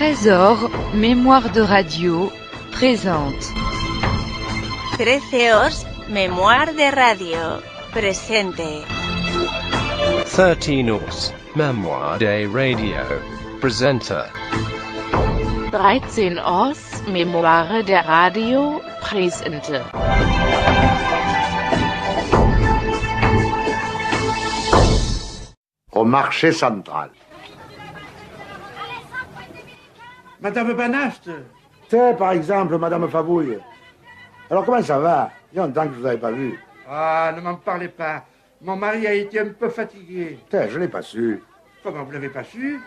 Trésor, mémoire de radio, présente. 13 mémoire de radio, presente. 13 mémoire de radio, presente. 13 mémoire de radio, presente. Au marché central. Madame Banaste. Tiens, par exemple, Madame Favouille. Alors, comment ça va? Il y a longtemps que je ne vous avais pas vu. Ah, ne m'en parlez pas. Mon mari a été un peu fatigué. Tiens, je ne l'ai pas su. Comment vous l'avez pas su?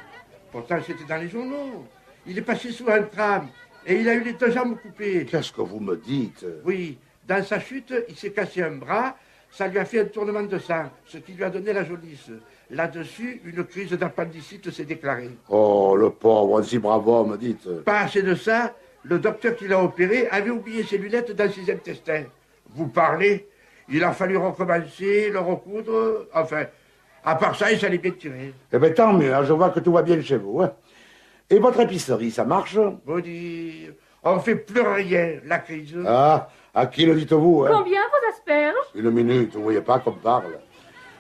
Pourtant, c'était dans les journaux. Il est passé sous un tram et il a eu les 2 jambes coupées. Qu'est-ce que vous me dites? Oui, dans sa chute, il s'est cassé un bras. Ça lui a fait un tournement de sang, ce qui lui a donné la jaunisse. Là-dessus, une crise d'appendicite s'est déclarée. Oh, le pauvre, un si brave homme, dites. Pas assez de ça, le docteur qui l'a opéré avait oublié ses lunettes dans ses intestins. Vous parlez? Il a fallu recommencer, le recoudre, enfin, à part ça, il s'allait bien tirer. Eh bien, tant mieux, hein, je vois que tout va bien chez vous. Hein. Et votre épicerie, ça marche? Vous dire, on fait plus rien, la crise. Ah, à qui le dites-vous? Hein? Combien vos asperges? Une minute, vous voyez pas qu'on parle.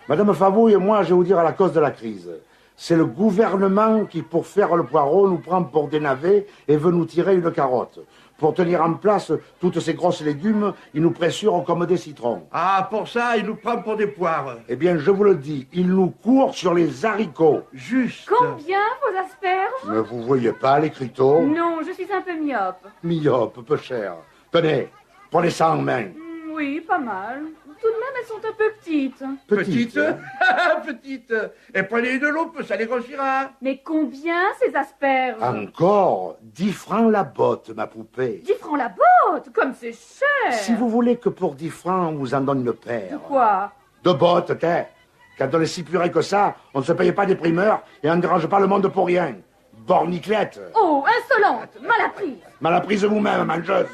Madame Favouille, moi, je vais vous dire à la cause de la crise. C'est le gouvernement qui, pour faire le poireau, nous prend pour des navets et veut nous tirer une carotte. Pour tenir en place toutes ces grosses légumes, il nous pressure comme des citrons. Ah, pour ça, il nous prend pour des poires. Eh bien, je vous le dis, il nous court sur les haricots. Juste. Combien vos asperges? Mais vous voyez pas l'écriteau? Non, je suis un peu myope. Myope, peu cher. Tenez, prenez ça en main. Oui, pas mal. Tout de même, elles sont un peu petites. Petite. Petite. Et prenez une loupe, ça les grossira. Mais combien ces asperges? Encore 10 francs la botte, ma poupée. 10 francs la botte, comme c'est cher. Si vous voulez que pour 10 francs, on vous en donne une paire. Quoi? De bottes, t'es. Quand on est si puré que ça, on ne se paye pas des primeurs et on ne dérange pas le monde pour rien. Borniclette. Oh, insolente, mal apprise. Mal apprise vous-même, mangeuse.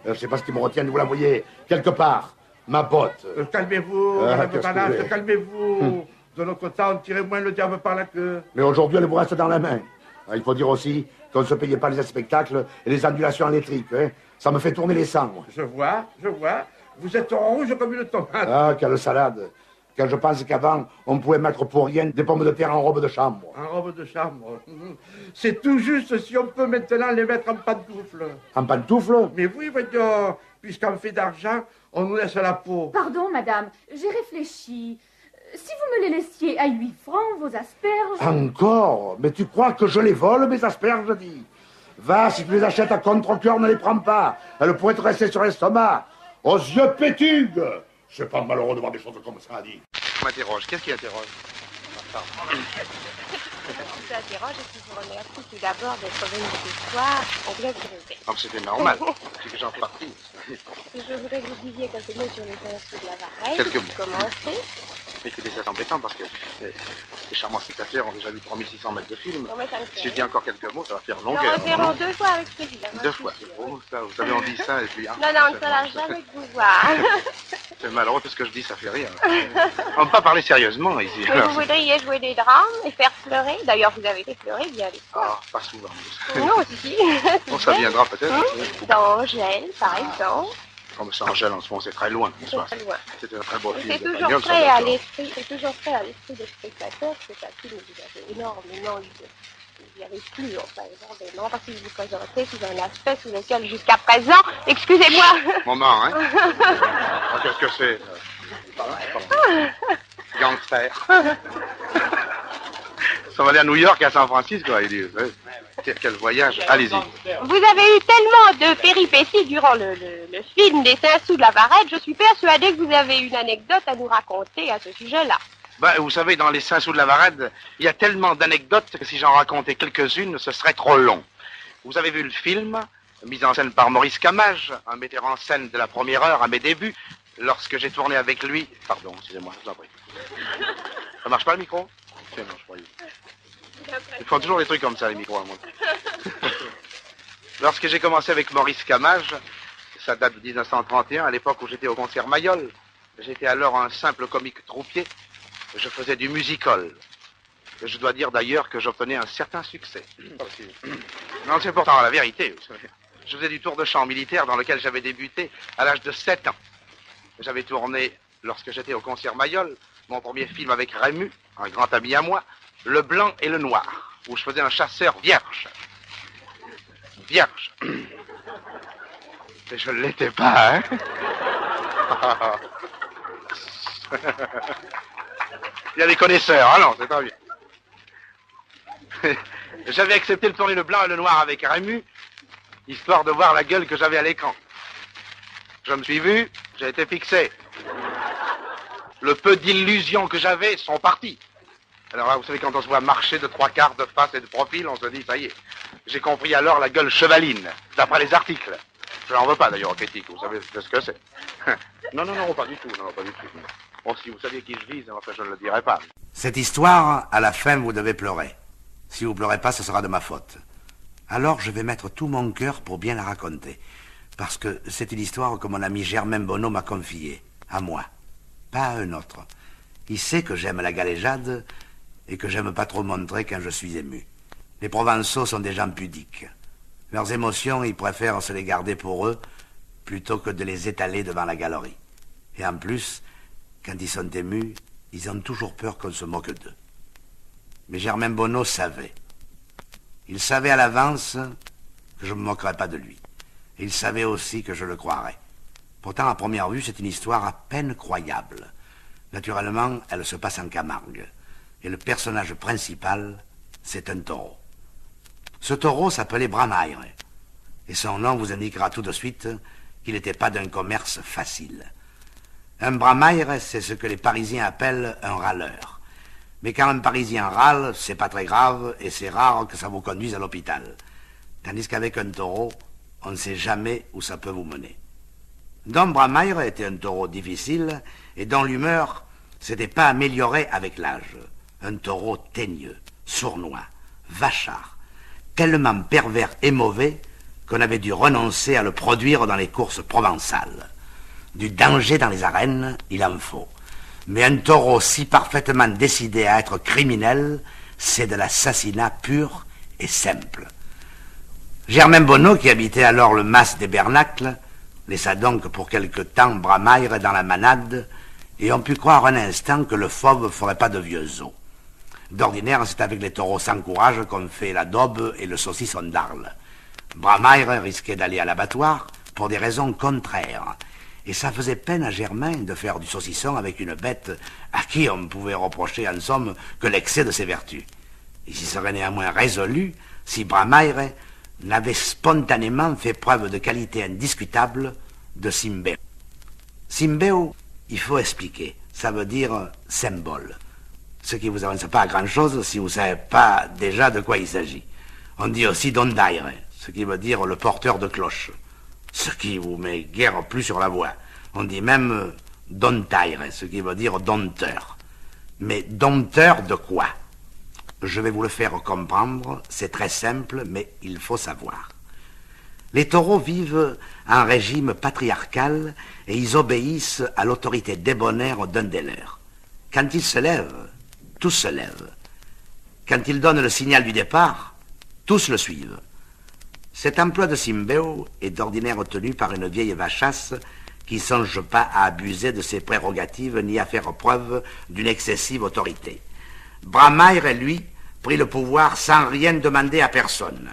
Je sais pas ce qui me retient de vous l'envoyer quelque part. Ma botte. Calmez-vous, Madame Banaste, calmez-vous. De notre temps, tirez moins le diable par la queue. Mais aujourd'hui, elle vous reste dans la main. Il faut dire aussi qu'on ne se payait pas les spectacles et les ondulations électriques. Hein. Ça me fait tourner les sangs. Je vois. Vous êtes rouge comme une tomate. Ah, quelle salade. Quand je pense qu'avant, on pouvait mettre pour rien des pommes de terre en robe de chambre. En robe de chambre. C'est tout juste si on peut maintenant les mettre en pantoufles. En pantoufles? Mais oui, voyons, puisqu'en fait d'argent, on nous laisse la peau. Pardon, madame, j'ai réfléchi. Si vous me les laissiez à 8 francs, vos asperges... Encore? Mais tu crois que je les vole, mes asperges, je dis? Va, si tu les achètes à contre-cœur, ne les prends pas. Elles pourraient te rester sur l'estomac. Aux yeux pétugues. C'est pas malheureux de voir des choses comme ça, dit. On m'interroge. Qu'est-ce qui interroge? Je t'interroge et vous remercie tout d'abord d'être venu ce soir au Club Grévet. Ah, c'était normal. C'est que j'en suis parti. Je voudrais que vous disiez quelques mots sur les pinceaux de la Varenne. Quelques mots. Commencez. Écoutez, c'est embêtant parce que les charmants spectateurs ont déjà vu 3600 mètres de film. Non, mais ça me fait Si je dis encore quelques mots, ça va faire Nous longueur. reverrons 2 fois avec plaisir. 2 fois, c'est beau, ça. Vous savez, on dit ça et puis... Non, on ne fera jamais que vous voir. C'est malheureux, tout ce que je dis, ça fait rire. On ne peut pas parler sérieusement ici. Et vous voudriez jouer des drames et faire pleurer. D'ailleurs, vous avez fait pleurer bien les fois. Ah, pas souvent. Non, si. Bon, ça viendra peut-être. Dans Angèle, par exemple. Comme ça, Angèle, en ce moment, c'est très loin. C'est très loin. C'était un très beau film. C'est toujours prêt à l'esprit des spectateurs. C'est un film que vous avez énormément eu de... Vous n'y avez plus, enfin, énormément, parce que vous vous présentez sous un aspect sous lequel, jusqu'à présent, excusez-moi. Moment, hein? Qu'est-ce que c'est? Gangster. Ça va aller à New York et à San Francisco, il dit. Quel voyage. Allez-y. Vous avez eu tellement de péripéties durant le film des 5 sous de la Varenne, je suis persuadée que vous avez une anecdote à nous raconter à ce sujet-là. Ben, vous savez, dans les 5 sous de la Varenne, il y a tellement d'anecdotes que si j'en racontais quelques-unes, ce serait trop long. Vous avez vu le film, mis en scène par Maurice Camage, un metteur en scène de la première heure à mes débuts, lorsque j'ai tourné avec lui... Pardon, excusez-moi, je vous en prie. Ça marche pas le micro? Non, je croyais. Ils font toujours des trucs comme ça, les micros, à moi. Lorsque j'ai commencé avec Maurice Camage, ça date de 1931, à l'époque où j'étais au concert Mayol. J'étais alors un simple comique troupier. Je faisais du music-hall. Je dois dire d'ailleurs que j'obtenais un certain succès. Non, c'est pourtant la vérité. Je faisais du tour de chant militaire dans lequel j'avais débuté à l'âge de 7 ans. J'avais tourné, lorsque j'étais au concert Mayol, mon premier film avec Rému, un grand ami à moi, Le Blanc et le Noir, où je faisais un chasseur vierge. Vierge. Et je ne l'étais pas, hein? Il y a des connaisseurs, ah non, c'est pas bien. J'avais accepté de tourner Le Blanc et le Noir avec Rému, histoire de voir la gueule que j'avais à l'écran. Je me suis vu, j'ai été fixé. Le peu d'illusions que j'avais sont partis. Alors là, vous savez, quand on se voit marcher de 3/4 de face et de profil, on se dit, ça y est. J'ai compris alors la gueule chevaline, d'après les articles. Je n'en veux pas d'ailleurs aux critiques, vous savez ce que c'est. Non, pas du tout, pas du tout. Bon, si vous saviez qui je vise, enfin, je ne le dirais pas. Cette histoire, à la fin, vous devez pleurer. Si vous pleurez pas, ce sera de ma faute. Alors, je vais mettre tout mon cœur pour bien la raconter. Parce que c'est une histoire que mon ami Germain Bonneau m'a confiée. À moi. Pas à un autre. Il sait que j'aime la galéjade et que j'aime pas trop montrer quand je suis ému. Les Provençaux sont des gens pudiques. Leurs émotions, ils préfèrent se les garder pour eux plutôt que de les étaler devant la galerie. Et en plus, quand ils sont émus, ils ont toujours peur qu'on se moque d'eux. Mais Germain Bonneau savait. Il savait à l'avance que je ne me moquerais pas de lui. Et il savait aussi que je le croirais. Pourtant, à première vue, c'est une histoire à peine croyable. Naturellement, elle se passe en Camargue. Et le personnage principal, c'est un taureau. Ce taureau s'appelait Bramaire. Et son nom vous indiquera tout de suite qu'il n'était pas d'un commerce facile. Un Bramaire, c'est ce que les Parisiens appellent un râleur. Mais quand un Parisien râle, c'est pas très grave et c'est rare que ça vous conduise à l'hôpital. Tandis qu'avec un taureau, on ne sait jamais où ça peut vous mener. Don Bramaire était un taureau difficile et dont l'humeur s'était pas améliorée avec l'âge. Un taureau teigneux, sournois, vachard, tellement pervers et mauvais qu'on avait dû renoncer à le produire dans les courses provençales. Du danger dans les arènes, il en faut. Mais un taureau si parfaitement décidé à être criminel, c'est de l'assassinat pur et simple. Germain Bonneau, qui habitait alors le mas des Bernacles, laissa donc pour quelque temps Bramaire dans la manade, et on put croire un instant que le fauve ferait pas de vieux os. D'ordinaire, c'est avec les taureaux sans courage qu'on fait la daube et le saucisson d'Arles. Bramaire risquait d'aller à l'abattoir pour des raisons contraires, et ça faisait peine à Germain de faire du saucisson avec une bête à qui on pouvait reprocher en somme que l'excès de ses vertus. Il s'y serait néanmoins résolu si Bramaire n'avait spontanément fait preuve de qualité indiscutable de Simbéo. Simbéo, il faut expliquer, ça veut dire symbole. Ce qui vous avance pas à grand-chose si vous savez pas déjà de quoi il s'agit. On dit aussi dondaire, ce qui veut dire le porteur de cloche. Ce qui vous met guère plus sur la voie. On dit même dontaire, ce qui veut dire dompteur. Mais dompteur de quoi? Je vais vous le faire comprendre, c'est très simple, mais il faut savoir. Les taureaux vivent en régime patriarcal et ils obéissent à l'autorité débonnaire d'un des leurs. Quand ils se lèvent, tous se lèvent. Quand ils donnent le signal du départ, tous le suivent. Cet emploi de Simbéo est d'ordinaire tenu par une vieille vachasse qui ne songe pas à abuser de ses prérogatives ni à faire preuve d'une excessive autorité. Bramaire, lui, prit le pouvoir sans rien demander à personne.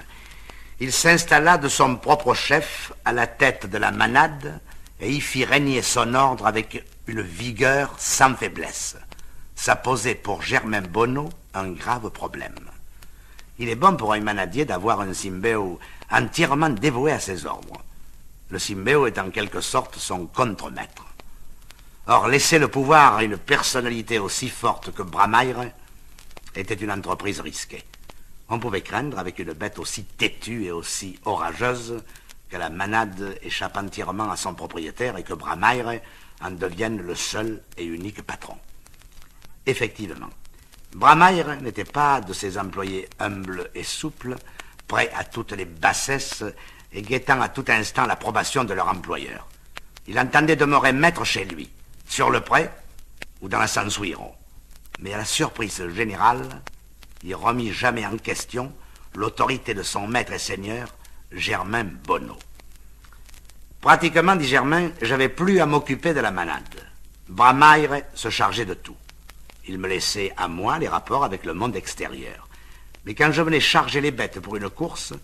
Il s'installa de son propre chef à la tête de la manade et y fit régner son ordre avec une vigueur sans faiblesse. Ça posait pour Germain Bonneau un grave problème. Il est bon pour un manadier d'avoir un Simbéo entièrement dévoué à ses ordres. Le Simbéo est en quelque sorte son contremaître. Or, laisser le pouvoir à une personnalité aussi forte que Bramaire était une entreprise risquée. On pouvait craindre, avec une bête aussi têtue et aussi orageuse, que la manade échappe entièrement à son propriétaire et que Bramaire en devienne le seul et unique patron. Effectivement, Bramaire n'était pas de ces employés humbles et souples, prêts à toutes les bassesses et guettant à tout instant l'approbation de leur employeur. Il entendait demeurer maître chez lui, sur le pré ou dans la San Suiro. Mais à la surprise générale, il remit jamais en question l'autorité de son maître et seigneur, Germain Bonneau. Pratiquement, dit Germain, j'avais plus à m'occuper de la manade. Bramaire se chargeait de tout. Il me laissait à moi les rapports avec le monde extérieur. Mais quand je venais charger les bêtes pour une course,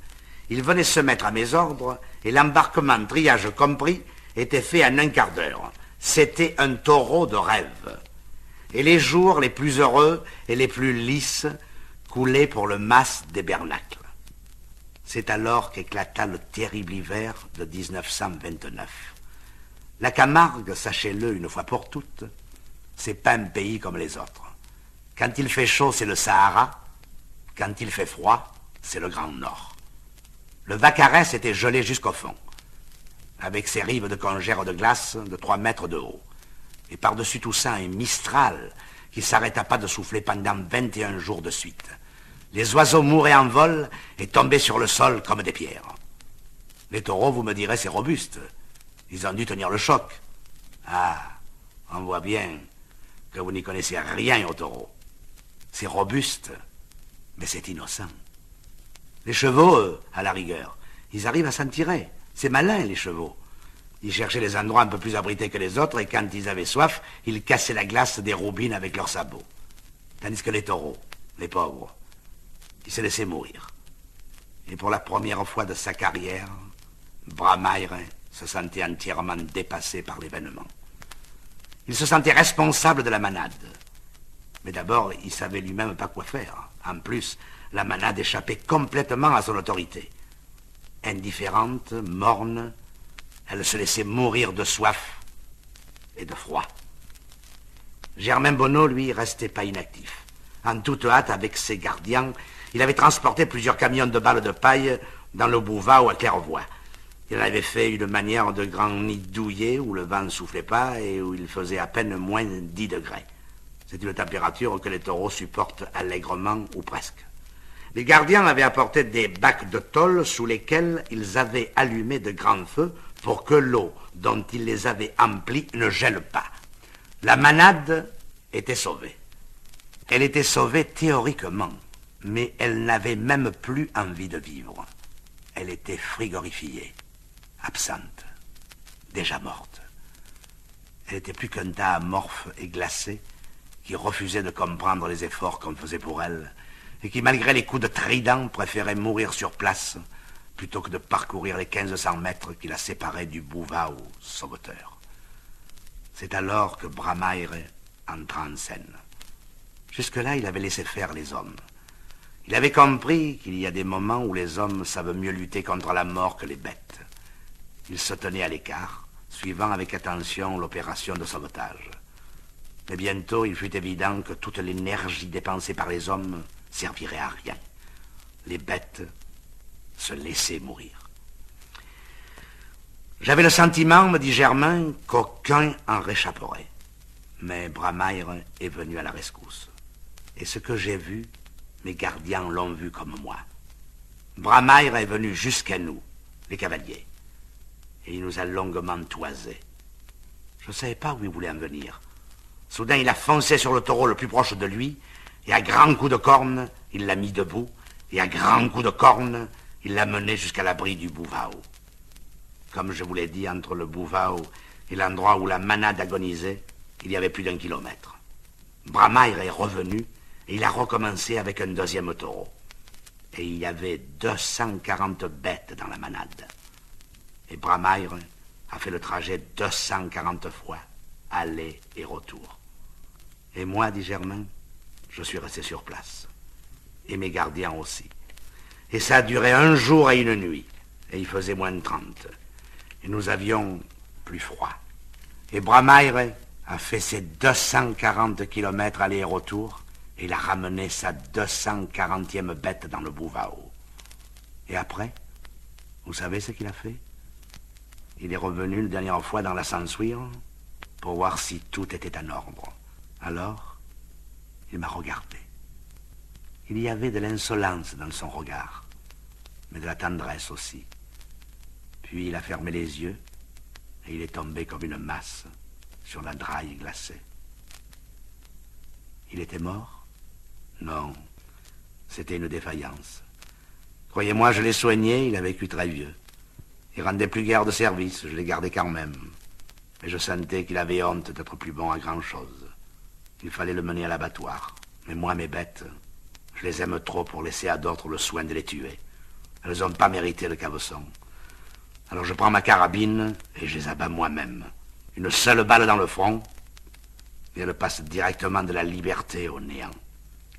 il venait se mettre à mes ordres et l'embarquement, triage compris, était fait en un quart d'heure. C'était un taureau de rêve. Et les jours les plus heureux et les plus lisses coulaient pour le mas des Bernacles. C'est alors qu'éclata le terrible hiver de 1929. La Camargue, sachez-le une fois pour toutes, c'est pas un pays comme les autres. Quand il fait chaud, c'est le Sahara. Quand il fait froid, c'est le Grand Nord. Le Vacarès était gelé jusqu'au fond, avec ses rives de congère de glace de 3 mètres de haut. Et par-dessus tout ça, un Mistral qui s'arrêta pas de souffler pendant 21 jours de suite. Les oiseaux mouraient en vol et tombaient sur le sol comme des pierres. Les taureaux, vous me direz, c'est robuste. Ils ont dû tenir le choc. Ah, on voit bien que vous n'y connaissez rien aux taureaux. C'est robuste, mais c'est innocent. Les chevaux, eux, à la rigueur, ils arrivent à s'en tirer. C'est malin, les chevaux. Ils cherchaient les endroits un peu plus abrités que les autres, et quand ils avaient soif, ils cassaient la glace des roubines avec leurs sabots. Tandis que les taureaux, les pauvres, ils se laissaient mourir. Et pour la première fois de sa carrière, Bramaire se sentait entièrement dépassé par l'événement. Il se sentait responsable de la manade. Mais d'abord, il savait lui-même pas quoi faire. En plus, la manade échappait complètement à son autorité. Indifférente, morne, elle se laissait mourir de soif et de froid. Germain Bonneau, lui, restait pas inactif. En toute hâte, avec ses gardiens, il avait transporté plusieurs camions de balles de paille dans le Bouvard ou à Clairvoy. Il en avait fait une manière de grand nid douillet où le vent ne soufflait pas et où il faisait à peine moins 10 degrés. C'est une température que les taureaux supportent allègrement ou presque. Les gardiens avaient apporté des bacs de tôle sous lesquels ils avaient allumé de grands feux pour que l'eau dont ils les avaient emplis ne gèle pas. La manade était sauvée. Elle était sauvée théoriquement, mais elle n'avait même plus envie de vivre. Elle était frigorifiée, absente, déjà morte. Elle était plus qu'un tas amorphe et glacé qui refusait de comprendre les efforts qu'on faisait pour elle et qui, malgré les coups de trident, préférait mourir sur place plutôt que de parcourir les 1500 mètres qui la séparaient du Bouvard sauveteur. C'est alors que Bramaire entra en scène. Jusque-là, il avait laissé faire les hommes. Il avait compris qu'il y a des moments où les hommes savent mieux lutter contre la mort que les bêtes. Il se tenait à l'écart, suivant avec attention l'opération de sauvetage. Mais bientôt, il fut évident que toute l'énergie dépensée par les hommes servirait à rien. Les bêtes se laissaient mourir. J'avais le sentiment, me dit Germain, qu'aucun en réchapperait. Mais Bramaire est venu à la rescousse. Et ce que j'ai vu, mes gardiens l'ont vu comme moi. Bramaire est venu jusqu'à nous, les cavaliers. Et il nous a longuement toisés. Je ne savais pas où il voulait en venir. Soudain, il a foncé sur le taureau le plus proche de lui, et à grands coups de corne, il l'a mis debout, et à grands coups de corne, il l'a mené jusqu'à l'abri du Bouvard. Comme je vous l'ai dit, entre le Bouvard et l'endroit où la manade agonisait, il y avait plus d'1 kilomètre. Bramaire est revenu, et il a recommencé avec un deuxième taureau. Et il y avait 240 bêtes dans la manade. Et Bramaire a fait le trajet 240 fois, aller et retour. Et moi, dit Germain, je suis resté sur place. Et mes gardiens aussi. Et ça a duré 1 jour et 1 nuit. Et il faisait moins de 30. Et nous avions plus froid. Et Bramaire a fait ses 240 kilomètres aller et retour, et il a ramené sa 240e bête dans le Bouvard. Et après, vous savez ce qu'il a fait? Il est revenu la dernière fois dans l'ascenseur pour voir si tout était en ordre. Alors, il m'a regardé. Il y avait de l'insolence dans son regard, mais de la tendresse aussi. Puis il a fermé les yeux et il est tombé comme une masse sur la draille glacée. Il était mort? Non. C'était une défaillance. Croyez-moi, je l'ai soigné, il a vécu très vieux. Il rendait plus guère de service, je l'ai gardé quand même. Mais je sentais qu'il avait honte d'être plus bon à grand-chose. Il fallait le mener à l'abattoir. Mais moi, mes bêtes, je les aime trop pour laisser à d'autres le soin de les tuer. Elles n'ont pas mérité le cabosson. Alors je prends ma carabine et je les abats moi-même. Une seule balle dans le front, et elle passe directement de la liberté au néant.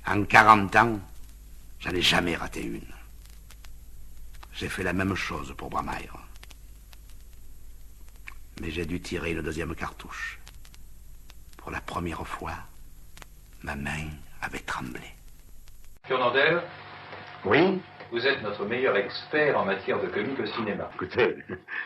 En 40 ans, j'en ai jamais raté une. J'ai fait la même chose pour Brahmaïr. Mais j'ai dû tirer une deuxième cartouche. Pour la première fois, ma main avait tremblé. Fernandel, Oui? vous êtes notre meilleur expert en matière de comique au cinéma. Écoutez,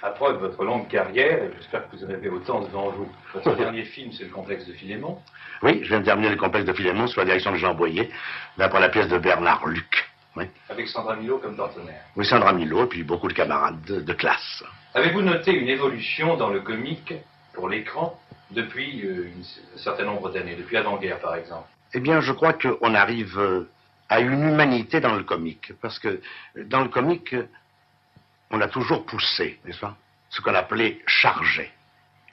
Après votre longue carrière, et j'espère que vous en avez autant devant vous, votre dernier film, c'est Le Complexe de Philémon. oui, je viens de terminer le complexe de Philémon sous la direction de Jean Boyer, d'après la pièce de Bernard Luc. Oui, Avec Sandra Milo comme partenaire. oui, Sandra Milo et puis beaucoup de camarades de classe. Avez-vous noté une évolution dans le comique pour l'écran depuis un certain nombre d'années, depuis avant-guerre par exemple? Eh bien, je crois qu'on arrive à une humanité dans le comique. Parce que dans le comique, on a toujours poussé, n'est-ce pas? Ce qu'on appelait charger.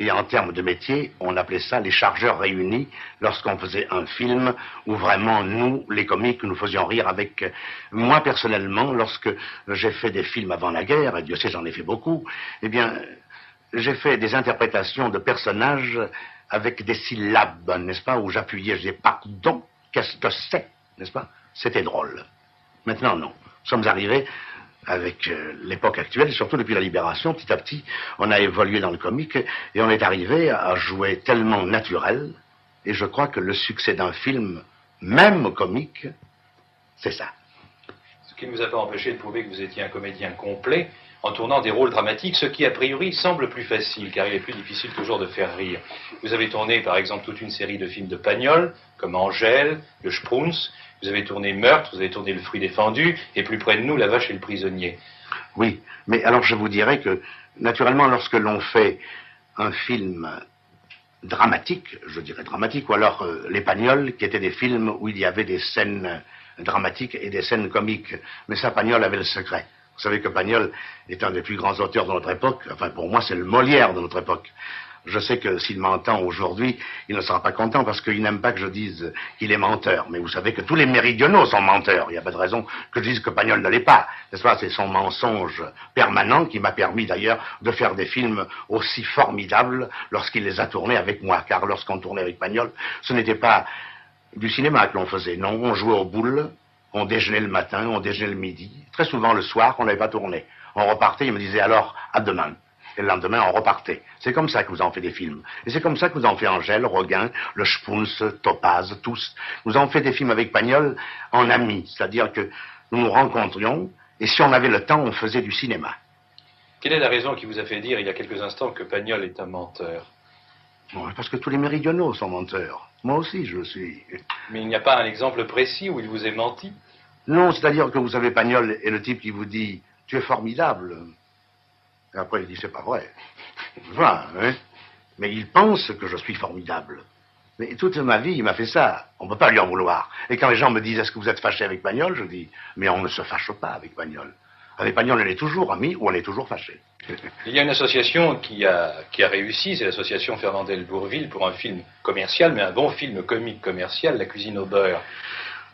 Et en termes de métier, on appelait ça les chargeurs réunis lorsqu'on faisait un film où vraiment, nous, les comiques, nous faisions rire avec... Moi, personnellement, lorsque j'ai fait des films avant la guerre, et Dieu sait, j'en ai fait beaucoup, eh bien, j'ai fait des interprétations de personnages avec des syllabes, n'est-ce pas, où j'appuyais, je disais, pardon, qu'est-ce que c'est, n'est-ce pas? C'était drôle. Maintenant, non. Nous sommes arrivés avec l'époque actuelle, surtout depuis la Libération, petit à petit, on a évolué dans le comique et on est arrivé à jouer tellement naturel. Et je crois que le succès d'un film, même comique, c'est ça. Ce qui ne vous a pas empêché de prouver que vous étiez un comédien complet en tournant des rôles dramatiques, ce qui a priori semble plus facile, car il est plus difficile toujours de faire rire. Vous avez tourné par exemple toute une série de films de Pagnol, comme Angèle, Le Spruns, vous avez tourné Meurtre, vous avez tourné Le Fruit défendu, et plus près de nous, La Vache et le Prisonnier. Oui, mais alors je vous dirais que, naturellement, lorsque l'on fait un film dramatique, je dirais dramatique, ou alors Les Pagnols, qui étaient des films où il y avait des scènes dramatiques et des scènes comiques, mais ça, Pagnol avait le secret. Vous savez que Pagnol est un des plus grands auteurs de notre époque. Enfin, pour moi, c'est le Molière de notre époque. Je sais que s'il m'entend aujourd'hui, il ne sera pas content parce qu'il n'aime pas que je dise qu'il est menteur. Mais vous savez que tous les méridionaux sont menteurs. Il n'y a pas de raison que je dise que Pagnol ne l'est pas. N'est-ce pas? C'est son mensonge permanent qui m'a permis d'ailleurs de faire des films aussi formidables lorsqu'il les a tournés avec moi. Car lorsqu'on tournait avec Pagnol, ce n'était pas du cinéma que l'on faisait. Non, on jouait aux boules. On déjeunait le matin, on déjeunait le midi. Très souvent, le soir, on n'avait pas tourné. On repartait, il me disait alors, à demain. Et le lendemain, on repartait. C'est comme ça que vous en fait des films. Et c'est comme ça que vous en fait Angèle, Roguin, Le Spruns, Topaz, tous. Nous en fait des films avec Pagnol en amis. C'est-à-dire que nous nous rencontrions, et si on avait le temps, on faisait du cinéma. Quelle est la raison qui vous a fait dire il y a quelques instants que Pagnol est un menteur? Bon, parce que tous les méridionaux sont menteurs. Moi aussi, je le suis. Mais il n'y a pas un exemple précis où il vous est menti? Non, c'est-à-dire que vous savez, Pagnol est le type qui vous dit « Tu es formidable ». Et après, il dit « C'est pas vrai ». Enfin, hein. Mais il pense que je suis formidable. Mais toute ma vie, il m'a fait ça. On ne peut pas lui en vouloir. Et quand les gens me disent « Est-ce que vous êtes fâché avec Pagnol ?» Je dis « Mais on ne se fâche pas avec Pagnol. Avec Pagnol, on est toujours amis ou on est toujours fâché. » Il y a une association qui a réussi, c'est l'association Fernandel-Bourvil pour un film commercial, mais un bon film comique commercial, La Cuisine au beurre.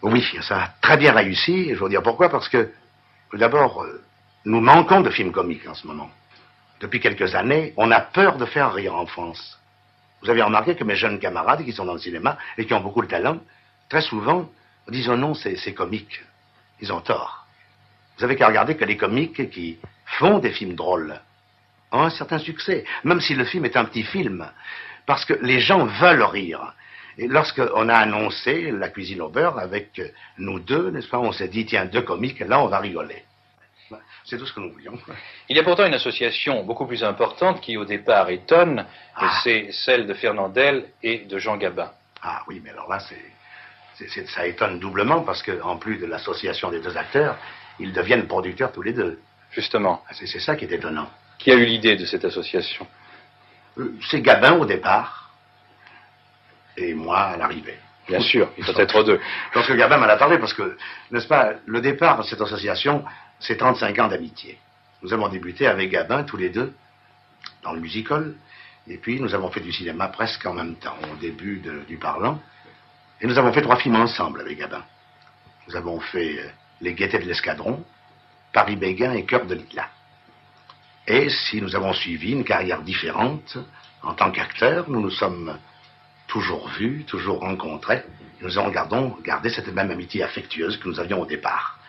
Oui, ça a très bien réussi, et je veux dire pourquoi, parce que, d'abord, nous manquons de films comiques en ce moment. Depuis quelques années, on a peur de faire rire en France. Vous avez remarqué que mes jeunes camarades qui sont dans le cinéma et qui ont beaucoup de talent, très souvent, disent oh non, c'est comique. Ils ont tort. Vous avez qu'à regarder que les comiques qui font des films drôles ont un certain succès, même si le film est un petit film, parce que les gens veulent rire. Et lorsqu'on a annoncé La Cuisine au beurre avec nous deux, n'est-ce pas, on s'est dit, tiens, deux comiques, là, on va rigoler. C'est tout ce que nous voulions. Il y a pourtant une association beaucoup plus importante qui, au départ, étonne, c'est celle de Fernandel et de Jean Gabin. Ah oui, mais alors là, ça étonne doublement, parce qu'en plus de l'association des deux acteurs, ils deviennent producteurs tous les deux. Justement. C'est ça qui est étonnant. Qui a eu l'idée de cette association? C'est Gabin au départ, et moi à l'arrivée. Bien sûr, il faut être deux. Lorsque Gabin m'en a parlé, parce que, n'est-ce pas, le départ de cette association, c'est 35 ans d'amitié. Nous avons débuté avec Gabin, tous les deux, dans le music-hall, et puis nous avons fait du cinéma presque en même temps, au début du Parlant, et nous avons fait 3 films ensemble avec Gabin. Nous avons fait Les Gaîtés de l'Escadron, Paris-Béguin et Cœur de Lilas. Et si nous avons suivi une carrière différente, en tant qu'acteurs, nous nous sommes toujours vus, toujours rencontrés. Nous avons gardé cette même amitié affectueuse que nous avions au départ.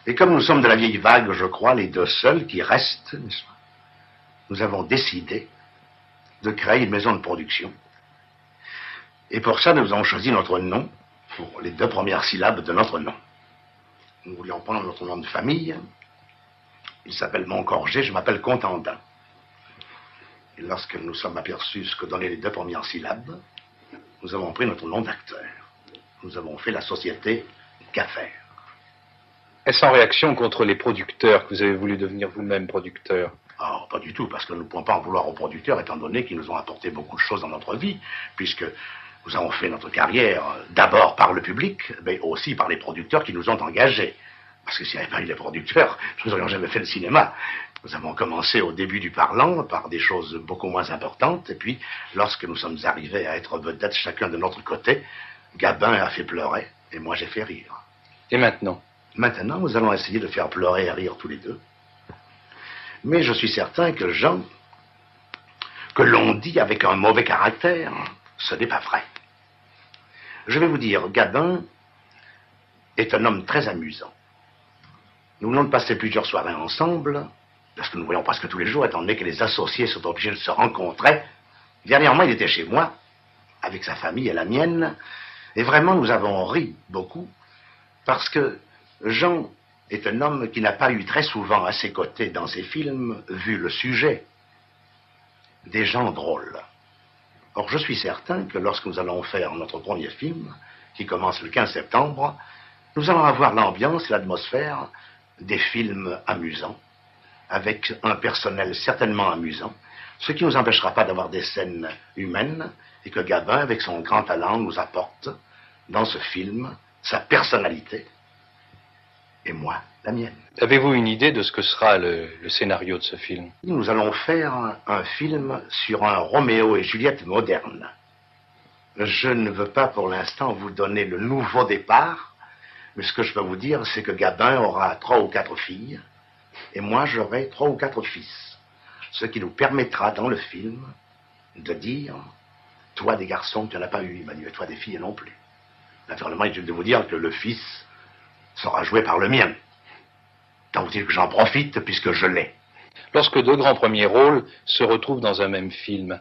Et comme nous sommes de la vieille vague, je crois, les deux seuls qui restent, n'est-ce pas, nous avons décidé de créer une maison de production. Et pour ça, nous avons choisi notre nom pour les 2 premières syllabes de notre nom. Nous voulions prendre notre nom de famille. Il s'appelle Moncorgé, je m'appelle Contandin. Et lorsque nous sommes aperçus ce que donnaient les 2 premières syllabes, nous avons pris notre nom d'acteur. Nous avons fait la société Gaffer. Est-ce en réaction contre les producteurs que vous avez voulu devenir vous-même producteur? Oh, pas du tout, parce que nous ne pouvons pas en vouloir aux producteurs, étant donné qu'ils nous ont apporté beaucoup de choses dans notre vie, puisque nous avons fait notre carrière d'abord par le public, mais aussi par les producteurs qui nous ont engagés. Parce que s'il n'y avait pas eu les producteurs, nous n'aurions jamais fait le cinéma. Nous avons commencé au début du Parlant par des choses beaucoup moins importantes, et puis lorsque nous sommes arrivés à être vedettes chacun de notre côté, Gabin a fait pleurer, et moi j'ai fait rire. Et maintenant? Maintenant, nous allons essayer de faire pleurer et rire tous les deux. Mais je suis certain que Jean, que l'on dit avec un mauvais caractère, ce n'est pas vrai. Je vais vous dire, Gabin est un homme très amusant. Nous venons de passer plusieurs soirées ensemble, parce que nous voyons presque tous les jours, étant donné que les associés sont obligés de se rencontrer. Dernièrement, il était chez moi, avec sa famille et la mienne, et vraiment, nous avons ri beaucoup, parce que Jean est un homme qui n'a pas eu très souvent à ses côtés dans ses films, vu le sujet, des gens drôles. Or, je suis certain que lorsque nous allons faire notre premier film, qui commence le 15 septembre, nous allons avoir l'ambiance et l'atmosphère des films amusants, avec un personnel certainement amusant, ce qui ne nous empêchera pas d'avoir des scènes humaines, et que Gabin, avec son grand talent, nous apporte dans ce film sa personnalité, et moi, la mienne. Avez-vous une idée de ce que sera le scénario de ce film? Nous allons faire un film sur un Roméo et Juliette moderne. Je ne veux pas pour l'instant vous donner le nouveau départ, mais ce que je peux vous dire, c'est que Gabin aura 3 ou 4 filles, et moi j'aurai 3 ou 4 fils. Ce qui nous permettra dans le film de dire, toi des garçons, tu n'en as pas eu, Emmanuel, toi des filles non plus. Naturellement, il est de vous dire que le fils sera joué par le mien. Tant vous dire que j'en profite puisque je l'ai. Lorsque 2 grands premiers rôles se retrouvent dans un même film,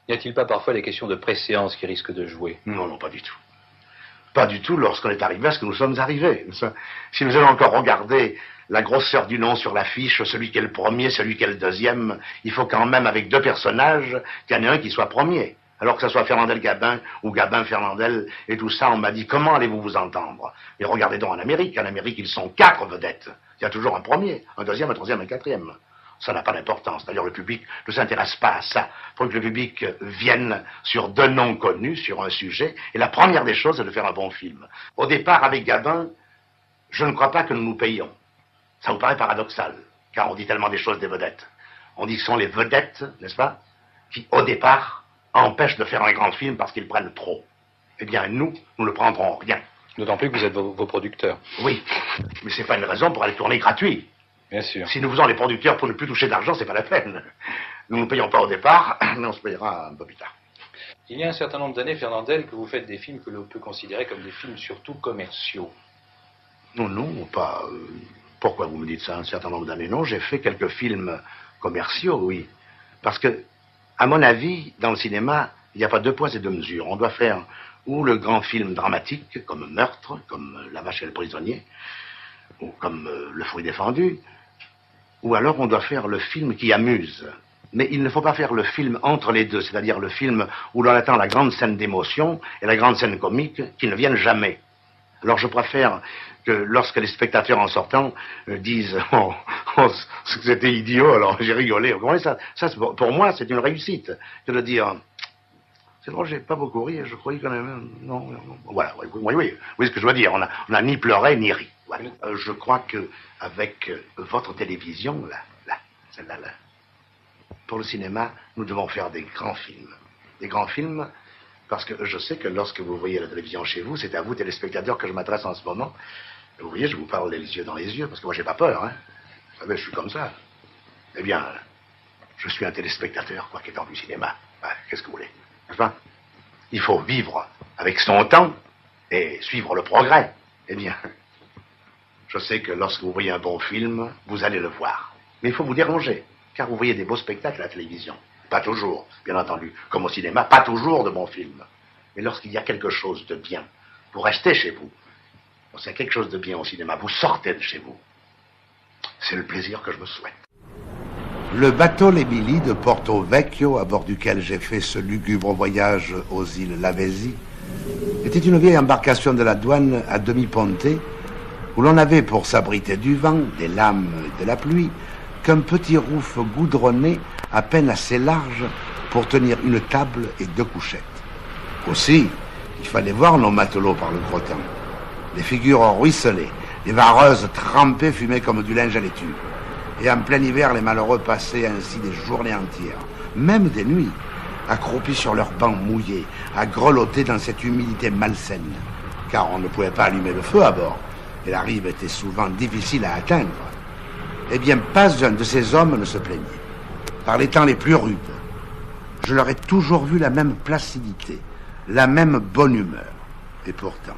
n'y a-t-il pas parfois des questions de préséance qui risquent de jouer? Non, non, pas du tout. Pas du tout lorsqu'on est arrivé à ce que nous sommes arrivés. Si nous allons encore regarder la grosseur du nom sur l'affiche, celui qui est le premier, celui qui est le deuxième, il faut quand même, avec 2 personnages, qu'il y en ait un qui soit premier. Alors que ce soit Fernandel-Gabin ou Gabin-Fernandel et tout ça, on m'a dit, comment allez-vous vous entendre? Mais regardez donc en Amérique. En Amérique, ils sont 4 vedettes. Il y a toujours un premier, un deuxième, un troisième, un quatrième. Ça n'a pas d'importance. D'ailleurs, le public ne s'intéresse pas à ça. Il faut que le public vienne sur 2 noms connus, sur un sujet. Et la première des choses, c'est de faire un bon film. Au départ, avec Gabin, je ne crois pas que nous nous payions. Ça vous paraît paradoxal, car on dit tellement des choses des vedettes. On dit que ce sont les vedettes, n'est-ce pas, qui, au départ, empêchent de faire un grand film parce qu'ils prennent trop. Eh bien, nous ne prendrons rien. D'autant plus que vous êtes vos producteurs. Oui, mais c'est pas une raison pour aller tourner gratuit. Bien sûr. Si nous faisons les producteurs pour ne plus toucher d'argent, c'est pas la peine. Nous ne payons pas au départ, mais on se payera un peu plus tard. Il y a un certain nombre d'années, Fernandel, que vous faites des films que l'on peut considérer comme des films surtout commerciaux. Non, pas... pourquoi vous me dites ça, un certain nombre d'années? Non, j'ai fait quelques films commerciaux, oui. Parce que, à mon avis, dans le cinéma, il n'y a pas 2 poids et 2 mesures. On doit faire ou le grand film dramatique, comme Meurtre, comme La vache et le prisonnier, ou comme Le fruit défendu, ou alors on doit faire le film qui amuse. Mais il ne faut pas faire le film entre les deux, c'est-à-dire le film où l'on attend la grande scène d'émotion et la grande scène comique qui ne viennent jamais. Alors je préfère que lorsque les spectateurs en sortant disent « Oh, c'était idiot, alors j'ai rigolé ». Ça, pour moi, c'est une réussite que de dire « C'est drôle, j'ai pas beaucoup ri et je croyais qu'on avait... Non, voilà, oui, ce que je veux dire. On a ni pleuré ni ri. Voilà. Je crois que avec votre télévision, celle-là, pour le cinéma, nous devons faire des grands films. Des grands films, parce que je sais que lorsque vous voyez la télévision chez vous, c'est à vous, téléspectateurs, que je m'adresse en ce moment. Vous voyez, je vous parle les yeux dans les yeux, parce que moi, j'ai pas peur, hein. Vous savez, je suis comme ça. Eh bien, je suis un téléspectateur, quoi qu'étant du cinéma. Qu'est-ce que vous voulez? Enfin, il faut vivre avec son temps et suivre le progrès. Eh bien, je sais que lorsque vous voyez un bon film, vous allez le voir. Mais il faut vous déranger, car vous voyez des beaux spectacles à la télévision. Pas toujours, bien entendu. Comme au cinéma, pas toujours de bons films. Mais lorsqu'il y a quelque chose de bien, vous restez chez vous. Lorsqu'il y a quelque chose de bien au cinéma, vous sortez de chez vous. C'est le plaisir que je me souhaite. Le bateau l'Émilie de Porto Vecchio, à bord duquel j'ai fait ce lugubre voyage aux îles Lavezzi, était une vieille embarcation de la douane à demi pontée, où l'on avait pour s'abriter du vent, des lames et de la pluie, qu'un petit rouf goudronné à peine assez large pour tenir une table et 2 couchettes. Aussi, il fallait voir nos matelots par le gros temps. Les figures ruisselées, les vareuses trempées fumaient comme du linge à l'étui. Et en plein hiver, les malheureux passaient ainsi des journées entières, même des nuits, accroupis sur leurs bancs mouillés, à grelotter dans cette humidité malsaine, car on ne pouvait pas allumer le feu à bord, et la rive était souvent difficile à atteindre. Eh bien, pas un de ces hommes ne se plaignait. Par les temps les plus rudes, je leur ai toujours vu la même placidité, la même bonne humeur. Et pourtant,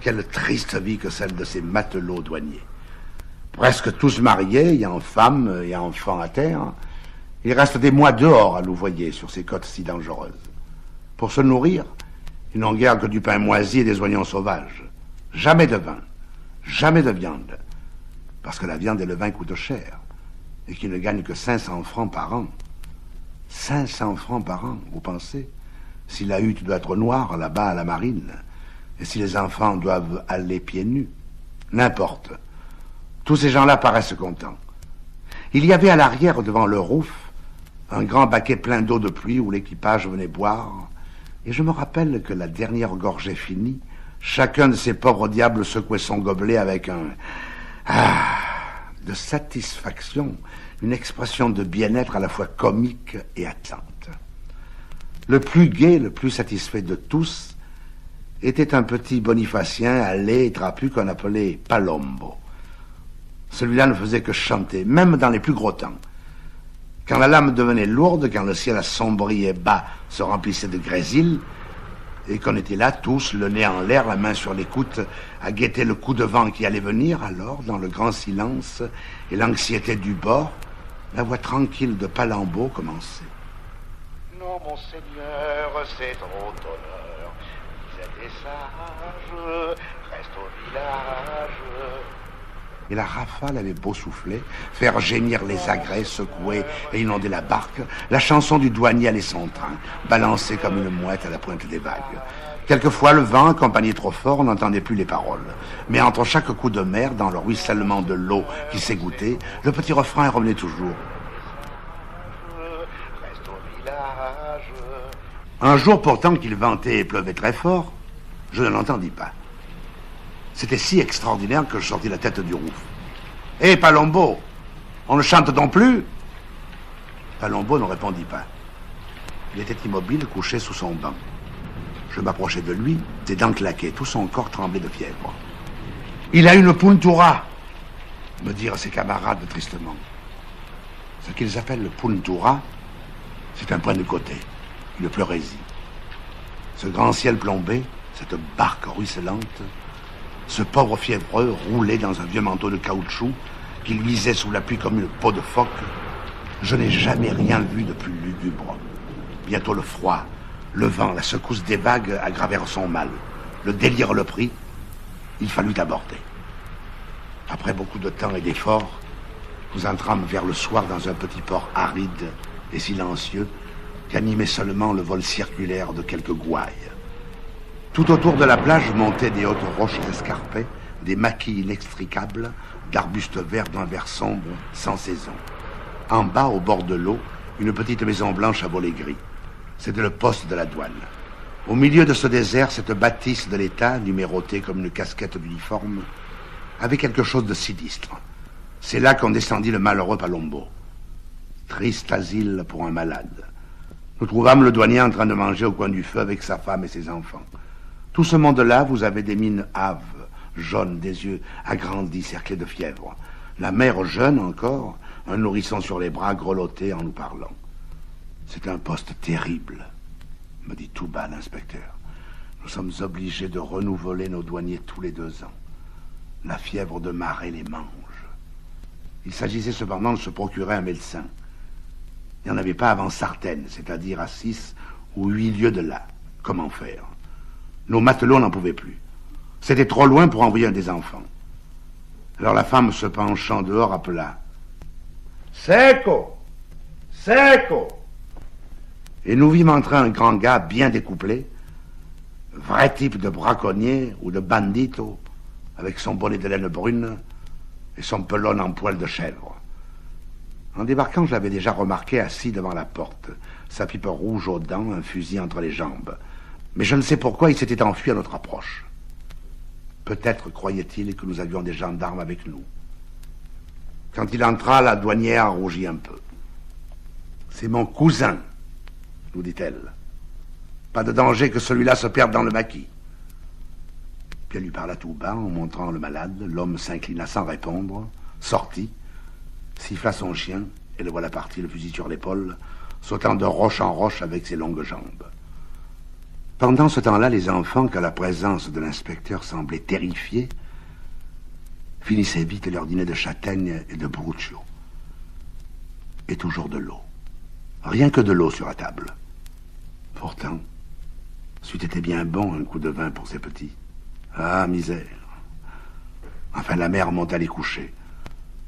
quelle triste vie que celle de ces matelots douaniers. Presque tous mariés, ayant femme et enfants à terre, ils restent des mois dehors à louvoyer sur ces côtes si dangereuses. Pour se nourrir, ils n'ont guère que du pain moisi et des oignons sauvages. Jamais de vin, jamais de viande, parce que la viande et le vin coûtent cher, et qu'ils ne gagnent que 500 francs par an. 500 francs par an, vous pensez? Si la hutte doit être noire là-bas à la marine, et si les enfants doivent aller pieds nus, n'importe. Tous ces gens-là paraissent contents. Il y avait à l'arrière, devant le rouf, un grand baquet plein d'eau de pluie où l'équipage venait boire, et je me rappelle que la dernière gorgée finie, chacun de ces pauvres diables secouait son gobelet avec un de satisfaction, une expression de bien-être à la fois comique et attente. Le plus gai, le plus satisfait de tous, était un petit bonifacien à lait et trapu qu'on appelait Palombo. Celui-là ne faisait que chanter, même dans les plus gros temps. Quand la lame devenait lourde, quand le ciel assombri et bas se remplissait de grésil, et qu'on était là, tous, le nez en l'air, la main sur l'écoute, à guetter le coup de vent qui allait venir, alors, dans le grand silence et l'anxiété du bord, la voix tranquille de Palombo commençait. Non, mon Seigneur, c'est trop d'honneur. Vous êtes des sages, reste au village. Et la rafale avait beau souffler, faire gémir les agrès, secouer et inonder la barque, la chanson du douanier allait son train, balancée comme une mouette à la pointe des vagues. Quelquefois, le vent, accompagné trop fort, on n'entendait plus les paroles. Mais entre chaque coup de mer, dans le ruissellement de l'eau qui s'égouttait, le petit refrain revenait toujours. Un jour pourtant qu'il ventait et pleuvait très fort, je ne l'entendis pas. C'était si extraordinaire que je sortis la tête du rouf. « Hé, Palombo, on ne chante donc plus ?» Palombo ne répondit pas. Il était immobile, couché sous son banc. Je m'approchai de lui, ses dents claquaient, tout son corps tremblait de fièvre. « Il a une puntura !» me dirent ses camarades tristement. Ce qu'ils appellent le puntura, c'est un point de côté, une pleurésie. Ce grand ciel plombé, cette barque ruisselante, ce pauvre fiévreux roulé dans un vieux manteau de caoutchouc qui luisait sous la pluie comme une peau de phoque, je n'ai jamais rien vu de plus lugubre. Bientôt le froid, le vent, la secousse des vagues aggravèrent son mal. Le délire le prit, il fallut aborder. Après beaucoup de temps et d'efforts, nous entrâmes vers le soir dans un petit port aride et silencieux qu'animait seulement le vol circulaire de quelques gouailles. Tout autour de la plage montaient des hautes roches escarpées, des maquis inextricables, d'arbustes verts d'un vert sombre, sans saison. En bas, au bord de l'eau, une petite maison blanche à volets gris. C'était le poste de la douane. Au milieu de ce désert, cette bâtisse de l'État, numérotée comme une casquette d'uniforme, avait quelque chose de sinistre. C'est là qu'on descendit le malheureux Palombo. Triste asile pour un malade. Nous trouvâmes le douanier en train de manger au coin du feu avec sa femme et ses enfants. Tout ce monde-là, vous avez des mines hâves, jaunes, des yeux agrandis, cerclés de fièvre. La mère jeune encore, un nourrisson sur les bras, grelotté en nous parlant. C'est un poste terrible, me dit tout bas l'inspecteur. Nous sommes obligés de renouveler nos douaniers tous les 2 ans. La fièvre de marée les mange. Il s'agissait cependant de se procurer un médecin. Il n'y en avait pas avant Sartène, c'est-à-dire à 6 ou 8 lieues de là. Comment faire? Nos matelots n'en pouvaient plus. C'était trop loin pour envoyer un des enfants. Alors la femme, se penchant dehors, appela « Seco! Seco !» Et nous vîmes entrer un grand gars bien découplé, vrai type de braconnier ou de bandito, avec son bonnet de laine brune et son pelone en poil de chèvre. En débarquant, je l'avais déjà remarqué assis devant la porte, sa pipe rouge aux dents, un fusil entre les jambes. Mais je ne sais pourquoi il s'était enfui à notre approche. Peut-être croyait-il que nous avions des gendarmes avec nous. Quand il entra, la douanière rougit un peu. « C'est mon cousin », nous dit-elle. « Pas de danger que celui-là se perde dans le maquis. » Puis elle lui parla tout bas en montrant le malade. L'homme s'inclina sans répondre, sortit, siffla son chien, et le voilà parti, le fusil sur l'épaule, sautant de roche en roche avec ses longues jambes. Pendant ce temps-là, les enfants, qu'à la présence de l'inspecteur semblaient terrifiés, finissaient vite leur dîner de châtaigne et de bruccio. Et toujours de l'eau. Rien que de l'eau sur la table. Pourtant, c'eût été bien bon un coup de vin pour ces petits. Ah, misère. Enfin, la mère monta les coucher.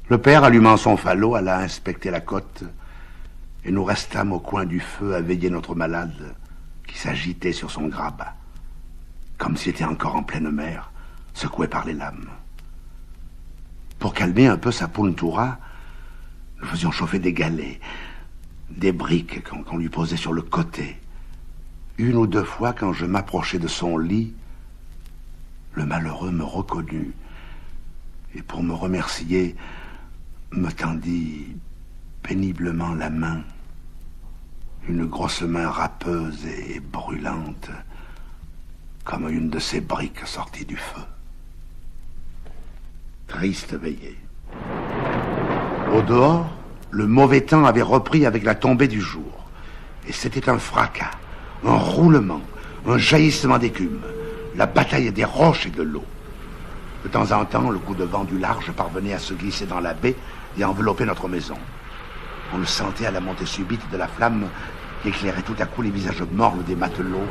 Le père, allumant son falot, alla inspecter la côte, et nous restâmes au coin du feu à veiller notre malade, qui s'agitait sur son grabat, comme s'il était encore en pleine mer, secoué par les lames. Pour calmer un peu sa puntura, nous faisions chauffer des galets, des briques qu'on lui posait sur le côté. 1 ou 2 fois, quand je m'approchais de son lit, le malheureux me reconnut, et pour me remercier, me tendit péniblement la main. Une grosse main râpeuse et brûlante, comme une de ces briques sorties du feu. Triste veillée. Au dehors, le mauvais temps avait repris avec la tombée du jour. Et c'était un fracas, un roulement, un jaillissement d'écume, la bataille des roches et de l'eau. De temps en temps, le coup de vent du large parvenait à se glisser dans la baie et envelopper notre maison. On le sentait à la montée subite de la flamme qui éclairait tout à coup les visages mornes des matelots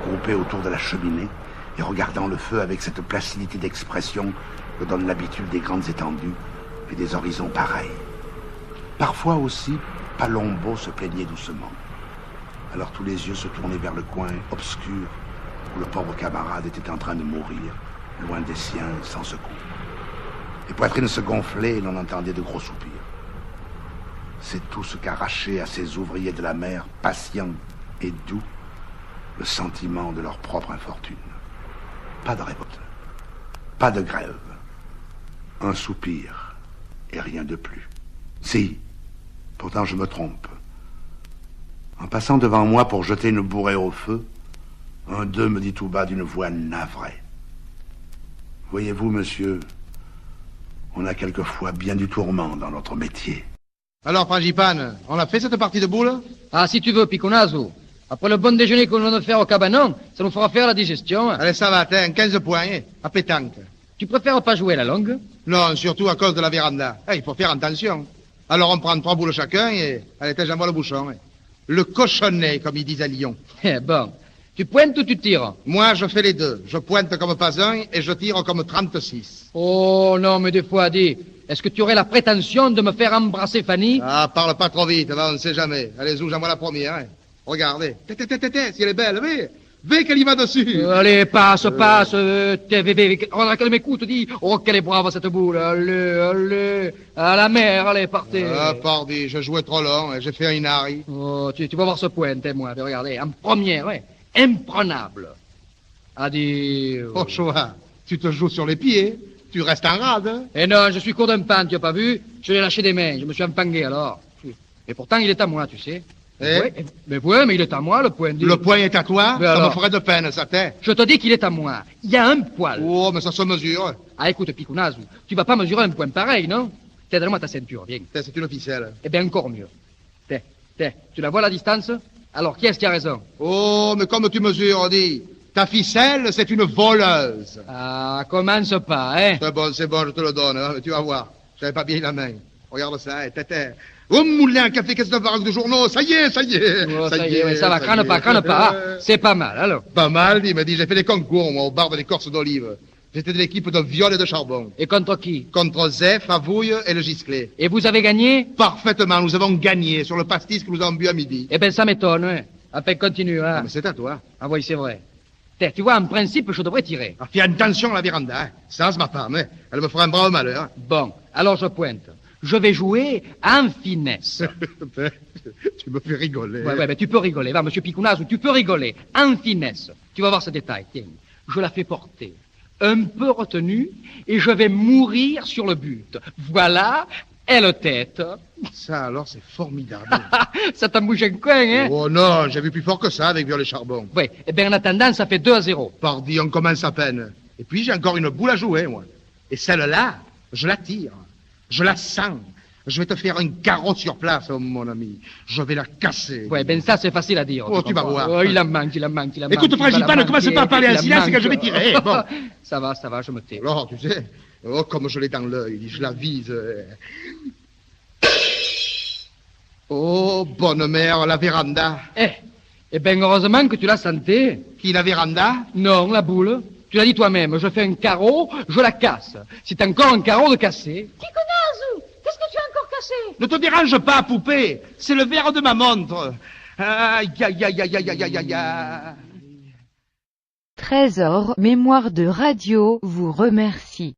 groupés autour de la cheminée et regardant le feu avec cette placidité d'expression que donne l'habitude des grandes étendues et des horizons pareils. Parfois aussi, Palombo se plaignait doucement. Alors tous les yeux se tournaient vers le coin obscur où le pauvre camarade était en train de mourir, loin des siens, sans secours. Les poitrines se gonflaient et l'on entendait de gros soupirs. C'est tout ce qu'arrachait à ces ouvriers de la mer, patients et doux, le sentiment de leur propre infortune. Pas de révolte, pas de grève, un soupir et rien de plus. Si, pourtant je me trompe. En passant devant moi pour jeter une bourrée au feu, un d'eux me dit tout bas d'une voix navrée. Voyez-vous, monsieur, on a quelquefois bien du tourment dans notre métier. Alors, Frangipane, on a fait cette partie de boule? Ah, si tu veux, Piconazo. Après le bon déjeuner qu'on vient de faire au cabanon, ça nous fera faire la digestion. Allez, ça va, 15 points, hein, à pétanque. Tu préfères pas jouer la longue? Non, surtout à cause de la véranda. Il faut faire attention. Alors on prend 3 boules chacun et... Allez, j'envoie le bouchon. Hein. Le cochonnet, comme ils disent à Lyon. Bon. Tu pointes ou tu tires? Moi, je fais les deux. Je pointe comme pas un et je tire comme 36. Oh, non, mais des fois, dis, est-ce que tu aurais la prétention de me faire embrasser Fanny? Ah, parle pas trop vite, là, on ne sait jamais. Allez, j'envoie la première. Hein. Regardez. Si elle est belle, oui. V'e qu'elle y va dessus. Allez, passe. Regarde qu'elle m'écoute, dis. Oh, qu'elle est brave, cette boule. Allez. À la mer, allez, partez. Ah, pardi, je jouais trop long, j'ai fait un inari. Oh, tu vas voir ce point, moi. Regardez, en première, ouais. Imprenable. Adieu. Oh, choix, tu te joues sur les pieds, tu restes en rade. Eh non, je suis court d'un pan, tu as pas vu? Je l'ai lâché des mains, je me suis empangué alors. Et pourtant, il est à moi, tu sais. Mais il est à moi, le point. Le point est à toi? Mais ça alors me ferait de peine, ça t'est. Je te dis qu'il est à moi. Il y a un poil. Oh, mais ça se mesure. Ah, écoute, Picounazu, tu vas pas mesurer un point pareil, non? Tiens, donne-moi ta ceinture, viens. C'est une ficelle. Eh bien, encore mieux. Tiens, tu la vois la distance? Alors, qui est-ce qui a raison? Oh, mais comme tu mesures, dis. Ta ficelle, c'est une voleuse. Ah, commence pas, hein? C'est bon, je te le donne, hein, tu vas voir. J'avais pas bien la main. Regarde ça, tété. Oh, moulin, café, qu'est-ce de vague de journaux? Ça y est. Oh, ça y est, ouais, ça va, crâne pas. Ah, c'est pas mal, alors. Pas mal, il m'a dit, j'ai fait des concours, moi, au bar de l'écorce d'olive. J'étais de l'équipe de viol et de charbon. Et contre qui? Contre Zef, Favouille et le Gisclé. Et vous avez gagné? Parfaitement, nous avons gagné sur le pastis que nous avons bu à midi. Eh ben, ça m'étonne, hein. Après, continue, hein. Ah, mais c'est à toi. Ah oui, c'est vrai. Tu vois, en principe, je devrais tirer. Ah, fais attention à la véranda, hein. Ça, c'est ma femme, hein. Elle me fera un brave malheur. Bon, alors je pointe. Je vais jouer en finesse. Tu me fais rigoler. Ouais, mais tu peux rigoler. Va, monsieur Picounazu, tu peux rigoler. En finesse. Tu vas voir ce détail, tiens. Je la fais porter. Un peu retenue, et je vais mourir sur le but. Voilà, elle tête. Ça, alors, c'est formidable. Ça t'en bouge un coin, hein? Oh non, j'ai vu plus fort que ça avec viol et charbon. Oui, eh bien, en attendant, ça fait 2-0. Pardi, on commence à peine. Et puis, j'ai encore une boule à jouer, moi. Et celle-là, je la tire. Je la sens. Je vais te faire un carreau sur place, oh, mon ami. Je vais la casser. Ouais, ben ça, c'est facile à dire. Oh, tu vas voir. Oh, il en manque. Écoute, Frangipane, ne commence pas à parler ainsi là, c'est que je vais tirer. Bon. Ça va, je me tais. Alors, tu sais, oh, comme je l'ai dans l'œil, je la vise. Oh, bonne mère, la véranda. Eh ben, heureusement que tu l'as senti. Qui, la véranda? Non, la boule. Tu l'as dit toi-même, je fais un carreau, je la casse. C'est encore un carreau de cassé. Picounazu, qu'est-ce que tu as encore cassé? Ne te dérange pas, poupée. C'est le verre de ma montre. Aïe. Trésor Mémoire de Radio vous remercie.